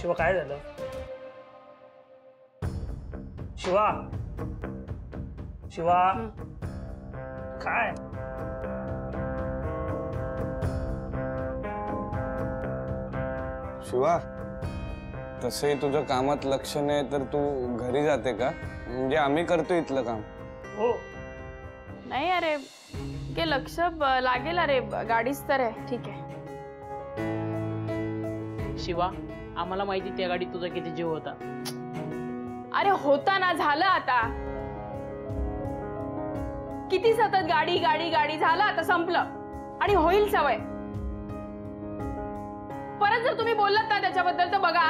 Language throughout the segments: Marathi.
शिवा काय झालं? शिवा शिवा काय? शिवा तसंही तुझ्या कामात लक्ष नाही तर तू घरी जाते का? म्हणजे आम्ही करतो इथलं काम. हो नाही अरे के लक्ष लागेल अरे गाडीच तर आहे. ठीक आहे शिवा आम्हाला माहिती त्या गाडीत तुझा किती जीव होता. अरे होता ना, झालं आता. किती सतत गाडी गाडी गाडी, झालं आता, संपलं. आणि होईल सवय. परत जर तुम्ही बोललात ना त्याच्याबद्दल तर बघा.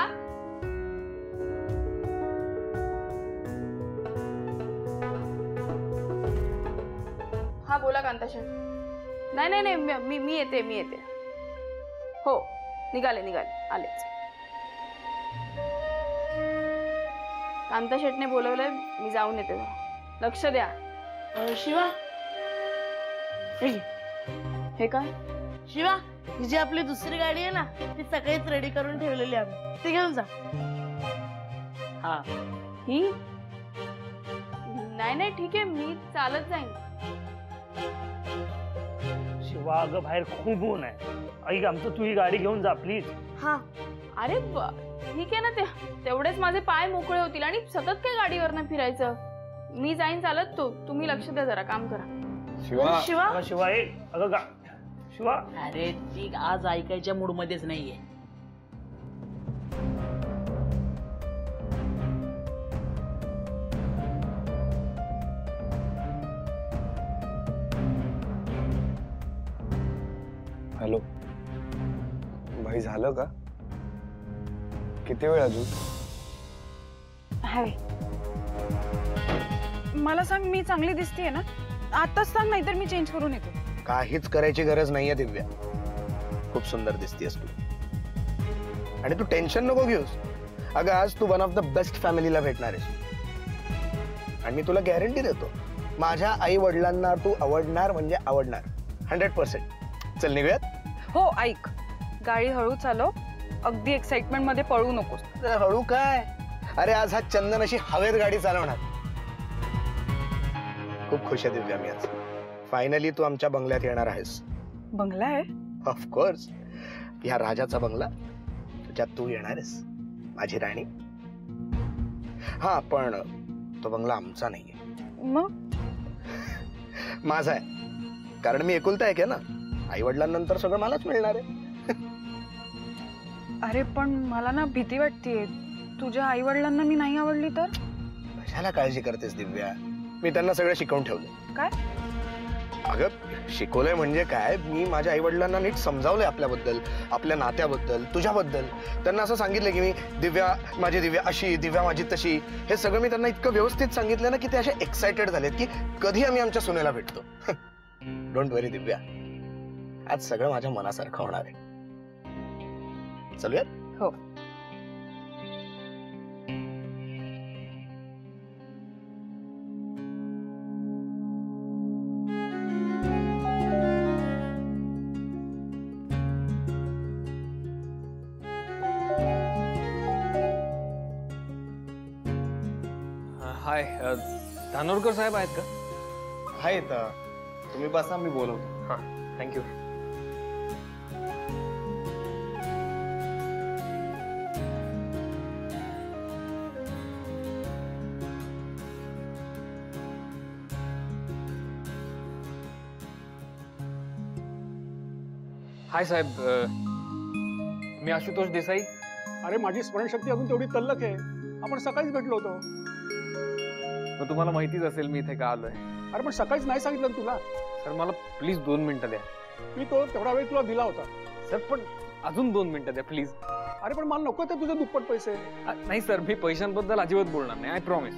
हा बोला कांताशेठ. नाही नाही नाही मी येते मी येते. हो निघाले निघाले आलेच. कांताशेठने बोलवलंय, मी जाऊन येते. लक्ष द्या. शिवा हे काय? शिवा ही जी आपली दुसरी गाडी आहे ना ती सकाळीच रेडी करून ठेवलेली आहे. ती घेऊन जा. हा ही नाही नाही ठीक आहे, मी चालत जाईन. शिवा अगं बाहेर खूप ऊन आहे. ऐक आमचं, तू ही गाडी घेऊन जा प्लीज. हा अरे ठीक आहे ना, तेवढेच माझे पाय मोकळे होतील. आणि सतत काय गाडीवरनं फिरायचं. मी जाईन चालत. तुम्ही लक्ष द्या, जरा काम करा. शिवा शिवा अगं शिवा अगं शिवा अरे ती आज ऐकायच्या मूड मध्येच नाहीये. हॅलो भाई, झालं का? किती वेळ अजून? हाय, मला सांग, मी चांगली दिसतेय ना? आताच सांग, नाहीतर मी चेंज करून येते. काहीच करायची गरज नाहीये दिव्या. खूप सुंदर दिसतेस तू. आणि तू टेन्शन नको घेऊस. अगं आज तू वन ऑफ द बेस्ट फॅमिलीला भेटणार आहेस. आणि मी तुला गॅरंटी देतो, माझ्या आई वडिलांना तू आवडणार म्हणजे आवडणार. 100%. चल निघूयात. हो ऐक, गाडी हळू चालव. अगदी एक्साइटमेंट मध्ये पळू नकोस. हळू काय? अरे आज हा चंदन अशी हवेत गाडी चालवणार. खूप खुश आहे दिव्या मी आज. फायनली तू आमच्या बंगल्यात येणार आहेस. बंगला आहे? ऑफकोर्स, ह्या राजाचा बंगला ज्यात तू येणार आहेस, माझी राणी. हा पण तो बंगला आमचा नाहीये. मग माझा आहे. कारण मी एकुलता एक आहे ना. आई वडिलांनंतर सगळं मलाच मिळणार आहे. अरे पण मला ना भीती वाटतेय. तुझ्या आई वडिलांना मी नाही आवडली तर? कशाला काळजी करतेस दिव्या? मी त्यांना सगळं शिकवून ठेवलं. काय? अगं शिकवलंय म्हणजे काय, मी माझ्या आई वडिलांना नीट समजावलंय आपल्याबद्दल, आपल्या नात्याबद्दल, तुझ्याबद्दल. त्यांना असं सांगितलं की मी दिव्या माझी दिव्या अशी, दिव्या माझी तशी. हे सगळं मी त्यांना इतकं व्यवस्थित सांगितलं ना की ते असे एक्साइटेड झालेत की कधी आम्ही आमच्या सुनेला भेटतो. डोंट वरी दिव्या, आज सगळं माझ्या मनासारखं होणार आहे. चलूयात? हो. हाय, धानोरकर साहेब आहेत का? आहेत. तुम्ही बसा, मी बोलवतो. हां थँक्यू. हाय साहेब, मी आशुतोष देसाई. अरे माझी स्मरणशक्ती अजून तेवढी तल्लक आहे. आपण सकाळीच भेटलो होतो. मग तुम्हाला माहितीच असेल मी इथे का आलोय. अरे पण सकाळीच नाही सांगितलं ना तुला. सर मला प्लीज 2 मिनिटं द्या. मी तो तेवढा वेळ तुला दिला होता. सर पण अजून 2 मिनिटं द्या प्लीज. अरे पण मला नको ते तुझे दुप्पट पैसे. नाही सर, मी पैशांबद्दल अजिबात बोलणार नाही, आय प्रॉमिस.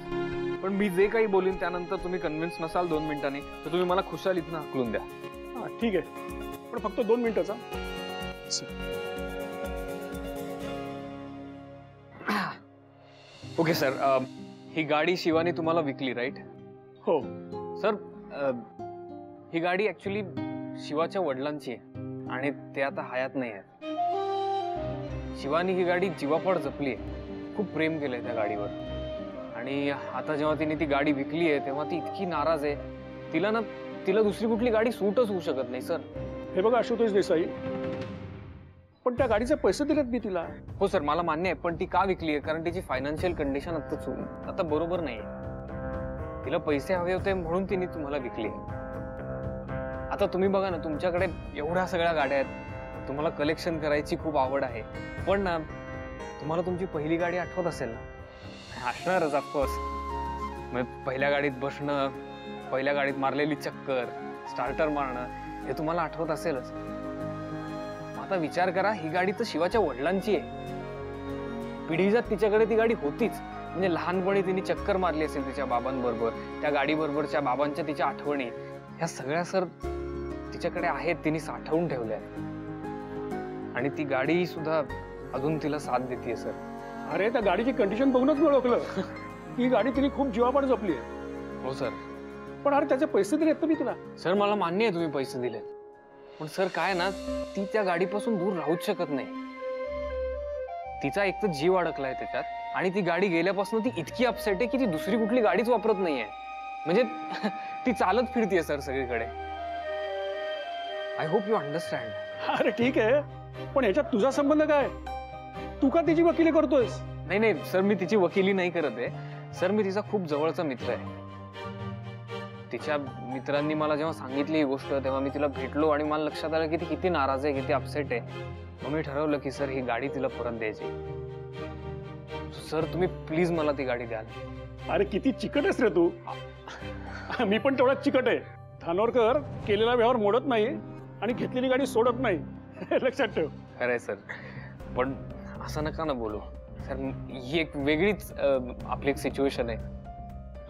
पण मी जे काही बोलीन त्यानंतर तुम्ही कन्व्हिन्स नसाल 2 मिनिटांनी तर तुम्ही मला खुशाल इथनं हाकलून द्या. हा ठीक आहे, पण फक्त 2 मिनिटाचा. ओके सर, ही गाडी शिवानी तुम्हाला विकली राईट? हो सर, ही गाडी ऍक्च्युली शिवाच्या वडिलांची आहे आणि ते आता हयात नाही आहेत. शिवानी ही गाडी जीवापाड जपली आहे, खूप प्रेम केलंय त्या गाडीवर. आणि आता जेव्हा तिने ती गाडी विकली आहे तेव्हा ती इतकी नाराज आहे. तिला दुसरी कुठली गाडी सूटच होऊ शकत नाही सर. हे बघा आशुतोष देसाई, पण त्या गाडीचे पैसे दिलेत मी तिला. हो सर, मला मान्य आहे, पण ती का विकली आहे? कारण तिची फायनान्शियल कंडिशन आता बरोबर नाही. तिला पैसे हवे होते म्हणून तिने तुम्हाला विकली. आता तुम्ही बघा ना, तुमच्याकडे एवढ्या सगळ्या गाड्या आहेत, तुम्हाला कलेक्शन करायची खूप आवड आहे, पण ना तुम्हाला तुमची पहिली गाडी आठवत असेल ना? असणारच ऑफकोर्स. मग पहिल्या गाडीत बसणं, पहिल्या गाडीत मारलेली चक्कर, स्टार्टर मारणं, हे तुम्हाला आठवत असेलच. आता विचार करा, ही गाडी तर शिवाच्या वडिलांची आहे. पिढीजात तिच्याकडे ती गाडी होतीच. म्हणजे लहानपणी तिने चक्कर मारली असेल तिच्या बाबांबरोबर, त्या गाडीबरोबरच्या बाबांच्या तिच्या आठवणी, ह्या सगळ्या सर तिच्याकडे आहेत, तिने साठवून ठेवल्या. आणि ती गाडी सुद्धा अजून तिला साथ देते सर. अरे त्या गाडीची कंडिशन बघूनच मी ओळखलं. ही गाडी तिने खूप जीवापाड जपली आहे. हो सर. पण अरे त्याचे पैसे दिलेत तर मी तिला. सर मला मान्य आहे तुम्ही पैसे दिलेत, पण सर काय ना, ती त्या गाडीपासून दूर राहूच शकत नाही. तिचा एक तर जीव अडकलाय त्याच्यात, आणि ती गाडी गेल्यापासून ती इतकी अपसेट आहे की ती दुसरी कुठली गाडीच वापरत नाहीये. म्हणजे ती चालत फिरतीये सर सगळीकडे. I hope you understand. अरे ठीक आहे, पण ह्याच्यात तुझा संबंध काय? तू का तिची वकिली करतोयस? नाही सर, मी तिची वकिली नाही करत आहे सर. मी तिचा खूप जवळचा मित्र आहे. तिच्या मित्रांनी मला जेव्हा सांगितली ही गोष्ट तेव्हा मी तिला भेटलो आणि मला लक्षात आलं की ती किती नाराज आहे, किती अपसेट आहे. मग मी ठरवलं की सर ही गाडी तिला परत द्यायची. सर तुम्ही प्लीज मला ती गाडी द्याल. अरे किती चिकट आहेस रे तू. मी पण तेवढाच चिकट आहे. धानोरकर केलेला व्यवहार मोडत नाही आणि घेतलेली गाडी सोडत नाही. लक्षात ठेव. खरंय सर, पण असं नका ना बोलू सर. ही एक वेगळीच आपली एक सिच्युएशन आहे,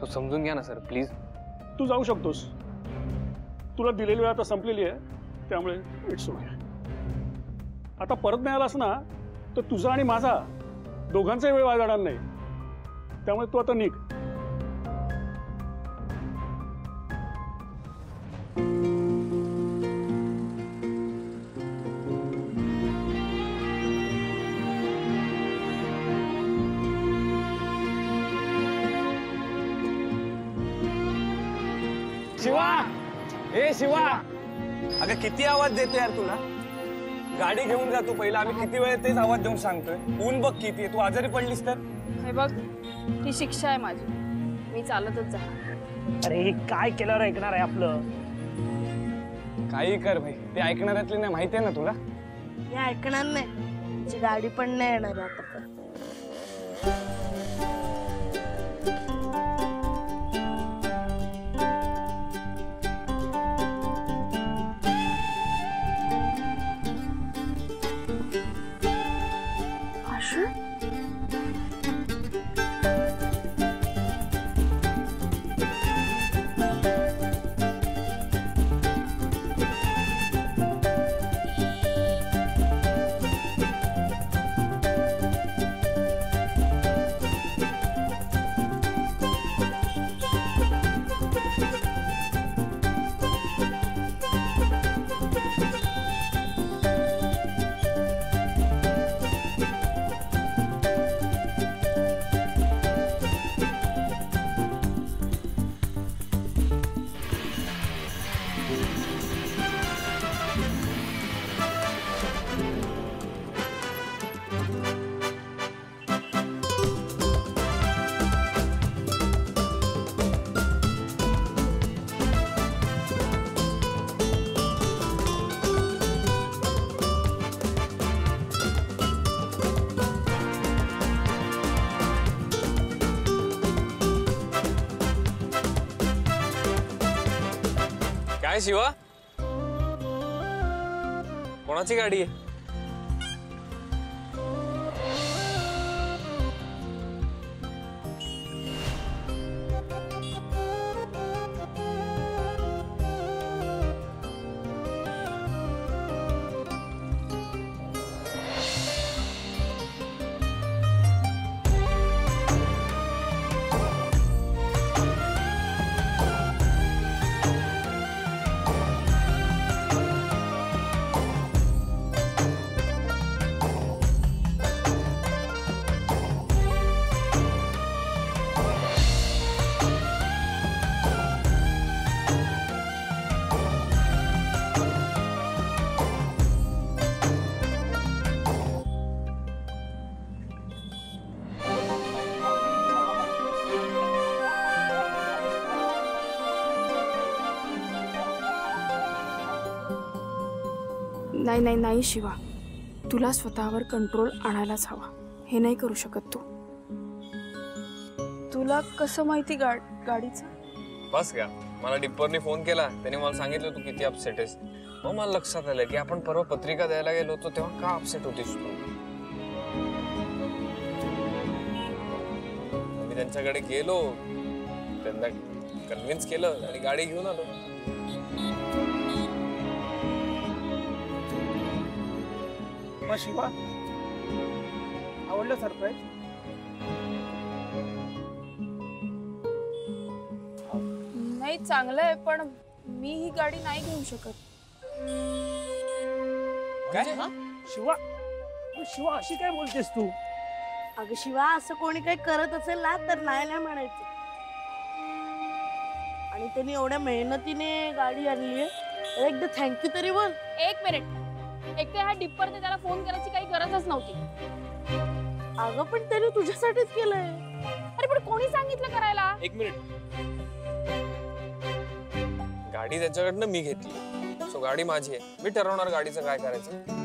तो समजून घ्या ना सर प्लीज. तू जाऊ शकतोस. तुला दिलेली वेळ आता संपलेली आहे, त्यामुळे इट्स ओके. आता परत नाही आलास ना तर तुझा आणि माझा दोघांचाही वेळ वाया जाणार नाही. त्यामुळे तू आता निघ. शिवा, ए शिवा, अगं किती आवाज देतो यार तुला. गाडी घेऊन जातो पहिला. आम्ही किती वेळ तेच आवाज देऊन सांगतोय. ऊन बघ किती, तू आजारी पडलीस तर. हे बघ, ही शिक्षा आहे माझी. मी चालतच जाणार. अरे हे काय केल्यावर ऐकणार आहे आपलं? काही कर भाई, ते ऐकणाऱ्यातले नाही, माहिती आहे ना तुला. हे ऐकणार नाही. तिची गाडी पण नाही येणार आता पण. काय शिवा, कोणाची गाडी आहे? नाही नाही नाही शिवा, तुला स्वतःवर कंट्रोल आणायलाच हवा. हे नाही करू शकत तू. तुला कसं माहिती गाडीचं? बस का, मला डिप्परने फोन केला, त्याने मला सांगितलं तू किती अपसेट आहेस. मग मला लक्षात आलं की आपण परवा पत्रिका द्यायला गेलो होतो तेव्हा का अपसेट होतीस तू. मी त्यांच्याकडे गेलो, त्यांना कन्व्हिन्स केलं आणि गाडी घेऊन आलो. मग शिवा, आवडलं सरप्राईज? नाही चांगलं आहे, पण मी ही गाडी नाही घेऊ शकत. काय? शिवा शिवा अशी काय बोलतेस तू? अगं शिवा, असं कोणी काही करत असेल ना तर नाही नाही म्हणायचं. आणि त्यांनी एवढ्या मेहनतीने गाडी आणली आहे, एकदा थँक्यू तरी बोल. एक मिनिट, एक तर ह्या डिप्परने त्याला फोन करायची काही गरजच नव्हती. अगं पण त्याने तुझ्यासाठीच केलंय. अरे पण कोणी सांगितलं करायला? एक मिनिट, गाडी त्याच्याकडनं मी घेतली, सो गाडी माझी आहे, मी ठरवणार गाडीचं काय करायचं.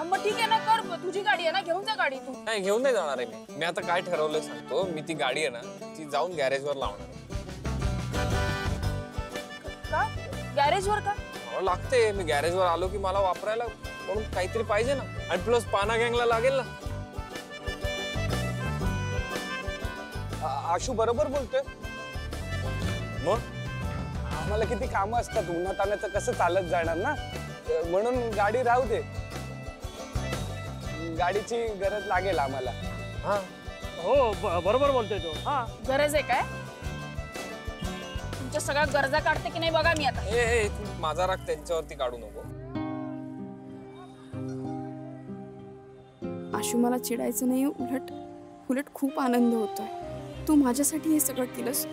मग ठीक आहे ना, कर. तुझी गाडी आहे ना, घेऊन जा गाडी तू. नाही, घेऊन नाही जाणार आहे मी आता काय ठरवलंय सांगतो. मी ती गाडी आहे ना ती जाऊन गॅरेजवर लावणार. का गॅरेजवर? का मला लागते, मी गॅरेजवर आलो की मला वापरायला म्हणून काहीतरी पाहिजे ना. आणि प्लस पाना गँगला लागेल ना. आशू बरोबर बोलतोय. मग आम्हाला किती कामं असतात, उन्हात आणायचं कसं चालत जाणार ना, म्हणून गाडी राहू दे. गाडीची गरज लागेल आम्हाला. हा हो बरोबर बोलतोय तो. हा गरज आहे काय? तुमच्या सगळ्या गरजा काढते की नाही बघा मी आता. ए तू माझा राग त्यांच्यावरती काढू नको. आशू, मला चिडायचं नाही, उलट खूप आनंद होतोय. तू माझ्यासाठी हे सगळं केलंस,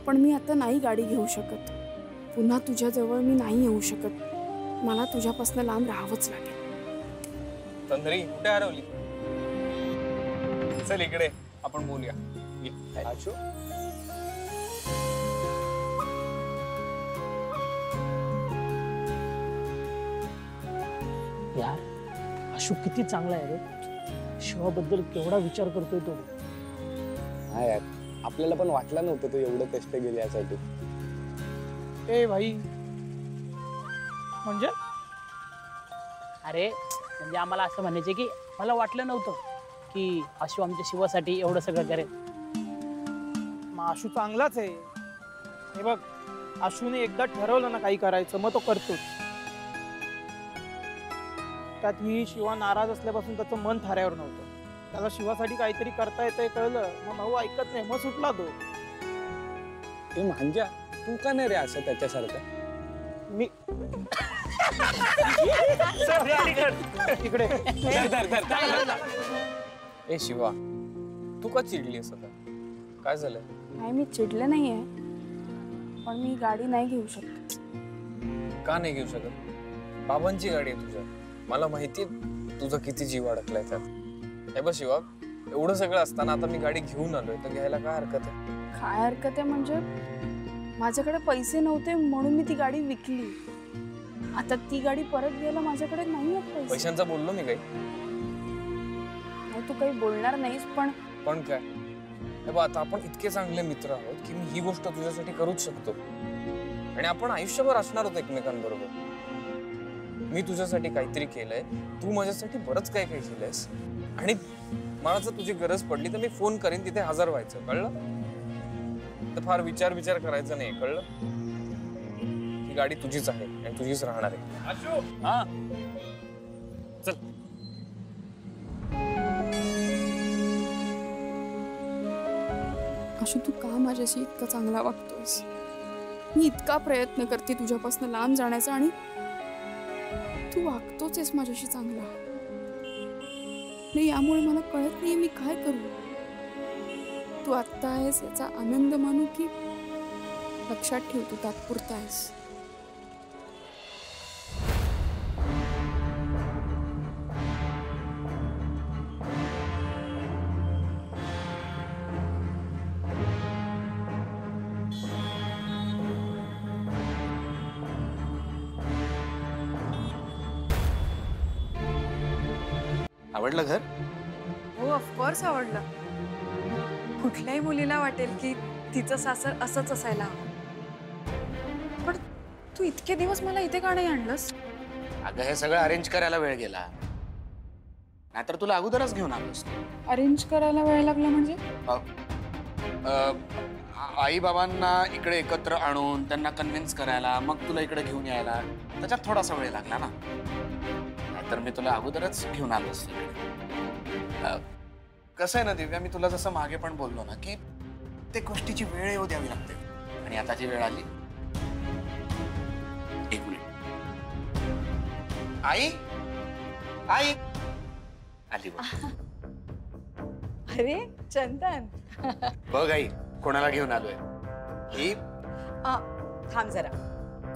पण मी आता नाही गाडी घेऊ शकत. पुन्हा तुझ्याजवळ मी नाही येऊ शकत. मला तुझ्यापासून लांब राहावंच लागेल. तंद्री कुठे हरवली? चल इकडे आपण बोलूया. आशू, यार, आशू किती चांगला आहे रे. शिवाबद्दल केवढा विचार करतोय तो. हा यार, आपल्याला पण वाटलं नव्हतं तू एवढं कष्ट केले यासाठी. ए भाई, म्हणजे अरे म्हणजे आम्हाला असं म्हणायचे की मला वाटलं नव्हतं की आशू आमच्या शिवासाठी एवढं सगळं करेल. मग आशू चांगलाच आहे. हे बघ, आशूने एकदा ठरवलं ना काही करायचं, मग तो करतोच. त्यात ही शिवा नाराज असल्यापासून त्याचं मन थाऱ्यावर नव्हतं. त्याला शिवासाठी काहीतरी करता येतंय कळलं, मग भाऊ ऐकत नाही, मग सुटला तो. हे म्हणजे तू का नाही रे असं त्याच्यासारखं? मी इकडे ए शिवा, तू का चिडलीस आता? काय झालंय? नाही, मी चिडले नाहीये, पण मी गाडी नाही घेऊ शकत. का नाही घेऊ शकत? बाबांची गाडी आहे तुझ्या. मला माहितीये तुझा किती जीव अडकलाय त्यात. हे बघ शिवा, एवढं सगळं असताना आता मी गाडी घेऊन आलोय, तर घ्यायला काय हरकत आहे? काय हरकत आहे म्हणजे? माझ्याकडे पैसे नव्हते म्हणून मी ती गाडी विकली. आता ती गाडी परत घ्यायला माझ्याकडे नाही आहेत पैसे. पैशांचा बोललो मी काही? नाही, तू काही बोलणार नाहीस, पण काय? हे बघ, आता आपण इतके चांगले मित्र आहोत की मी ही गोष्ट तुझ्यासाठी करूच शकतो. आणि आपण आयुष्यभर असणार आहोत एकमेकांबरोबर. मी तुझ्यासाठी काहीतरी केलंय, तू माझ्यासाठी बरंच काय काय केलंयस. आणि मला जर तुझी गरज पडली तर मी फोन करीन, तिथे हजर व्हायचं, कळलं? तर फार विचार करायचा नाही, कळलं? ही गाडी तुझीच आहे आणि तुझीच राहणार आहे. आशू, हा चल. आशू, तू का माझ्याशी इतका चांगला वागतोयस? मी इतका प्रयत्न करते तुझ्यापासून लांब जाण्याचा आणि तू वागतोच आहेस माझ्याशी चांगला. नाही, यामुळे मला कळत नाही मी काय करू. तू आत्ता आहेस याचा आनंद मानू की लक्षात ठेव तू तात्पुरता आहेस. आवडलं घर? हो ऑफकोर्स आवडलं. कुठल्याही मुलीला वाटेल की तिचं सासर असंच असायला हवं. पण तू इतके दिवस मला इथे का नाही आणलंस? अगं हे सगळं अरेंज करायला वेळ गेला, नाहीतर तुला अगोदरच घेऊन आलो असतो. अरेंज करायला वेळ लागला म्हणजे? आई बाबांना इकडे एकत्र आणून त्यांना कन्व्हिन्स करायला, मग तुला इकडे घेऊन यायला त्याच्यात थोडासा वेळ लागला ना. नाहीतर मी तुला अगोदरच घेऊन आलो असतो इकडे. कसं आहे ना दिव्या, मी तुला जसं मागे पण बोललो ना की ते गोष्टीची वेळ येऊ द्यावी लागते, आणि आताची वेळ आली. एक मिनिट. आई आई आली बघ. अरे चंदन. बघ आई कोणाला घेऊन आलोय. ही थांब जरा,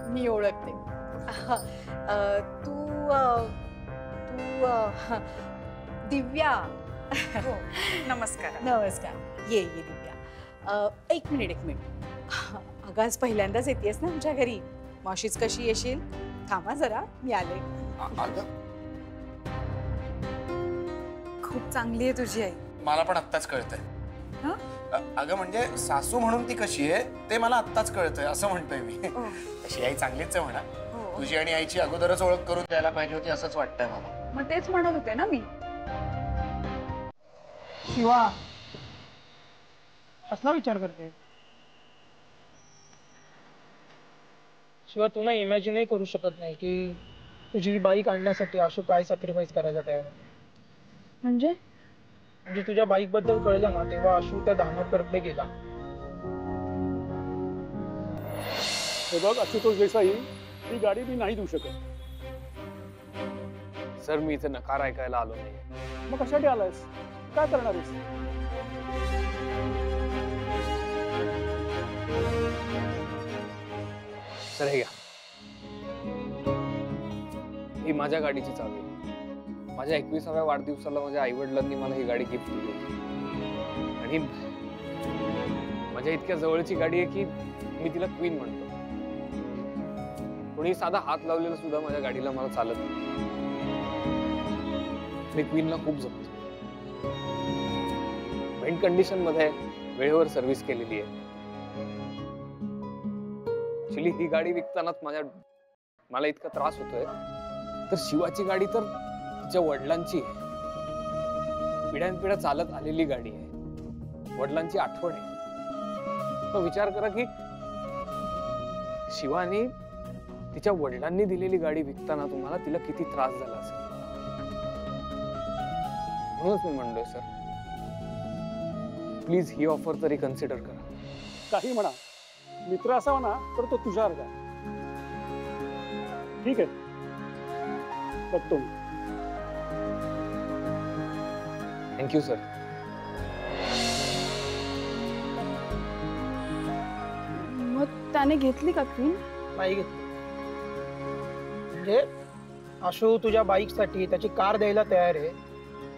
मी ओळखते. तू दिव्या. नमस्कार. नमस्कार. ये दिव्या. एक मिनिट. अगं आज पहिल्यांदाच येतेस ना आमच्या घरी, मावशीच कशी येशील? थांबा जरा, मी आले. खूप चांगली आहे तुझी आई. मला पण आत्ताच कळतंय. अगं म्हणजे सासू म्हणून ती कशी आहे ते मला आत्ताच कळतंय, असं म्हणतोय मी. तशी आई चांगलीच आहे म्हणा. तुझी आणि आईची अगोदरच ओळख करून द्यायला पाहिजे होती असंच वाटतंय मला. मग तेच म्हणत होते ना मी. शिवा कसला विचार करते? शिवा तू ना इमॅजिनही करू शकत नाही की तुझी बाईक आणण्यासाठी आशू काय सॅक्रिफाईस करायचा तयार. म्हणजे तुझ्या बाईक बद्दल कळलं ना तेव्हा आशू त्या धानोरकडे गेला. हे बघ आशुतोष देसाई, ही गाडी मी नाही देऊ शकत. सर मी इथे नकार ऐकायला आलो नाही. मग कशासाठी आलायस? काय करणार आहेस? सर हे घ्या, ही माझ्या गाडीची चावी आहे. माझ्या 21व्या वाढदिवसाला माझ्या आई वडिलांनी मला ही गाडी गिफ्ट दिली होती, आणि माझ्या इतक्या जवळची गाडी आहे की मी तिला क्वीन म्हणतो. कोणी साधा हात लावलेला सुद्धा माझ्या गाडीला मला चालत नाही. मी क्वीनला खूप जपतो. मेंट कंडिशन मध्ये वेळेवर सर्व्हिस केलेली आहे. ऍक्च्युली ही गाडी विकतानाच मला इतका त्रास होतोय, तर शिवाची गाडी तर तिच्या वडिलांची आहे. पिढ्यानपिढ्या चालत आलेली गाडी आहे, वडिलांची आठवण आहे. तो विचार करा की शिवानी तिच्या वडिलांनी दिलेली गाडी विकताना तुम्हाला तिला किती त्रास झाला असेल. म्हणूनच मी म्हणलोय सर, प्लीज ही ऑफर तरी कन्सिडर करा. काही म्हणा, मित्र असावा ना तर तो तुझ्यासारखा. ठीक आहे, बघतो मी. Thank you sir. मग त्याने घेतली का क्वीन? नाही घेतली. म्हणजे आशू तुझ्या बाईकसाठी त्याची कार द्यायला तयार आहे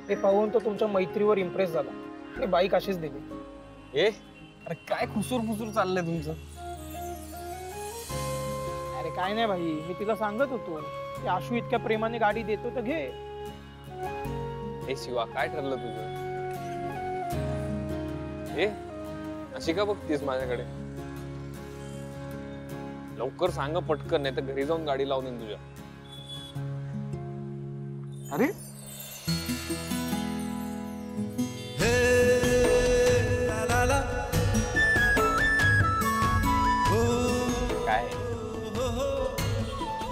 हे पाहून तो तुमच्या मैत्रीवर इम्प्रेस झाला आणि बाईक अशीच दिली. अरे काय खुसूर फुसूर चाललंय तुमचं? अरे काय नाही भाई, मी तिला सांगत होतो की आशू इतक्या प्रेमाने गाडी देतो तर घे. हे शिवा काय ठरलं तुझं? अशी का बघतीस माझ्याकडे? लवकर सांग पटकन, नाही तर घरी जाऊन गाडी लावून येईन तुझ्या. अरे काय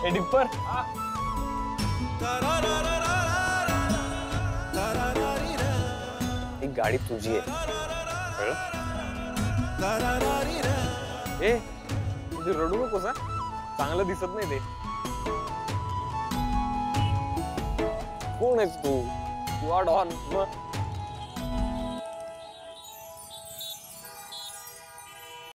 हे डिप्पर? ही गाडी तुझी आहे, तुझी रडू नकोस. चांगलं दिसत नाही ते. कोण आहेस तू? डॉन.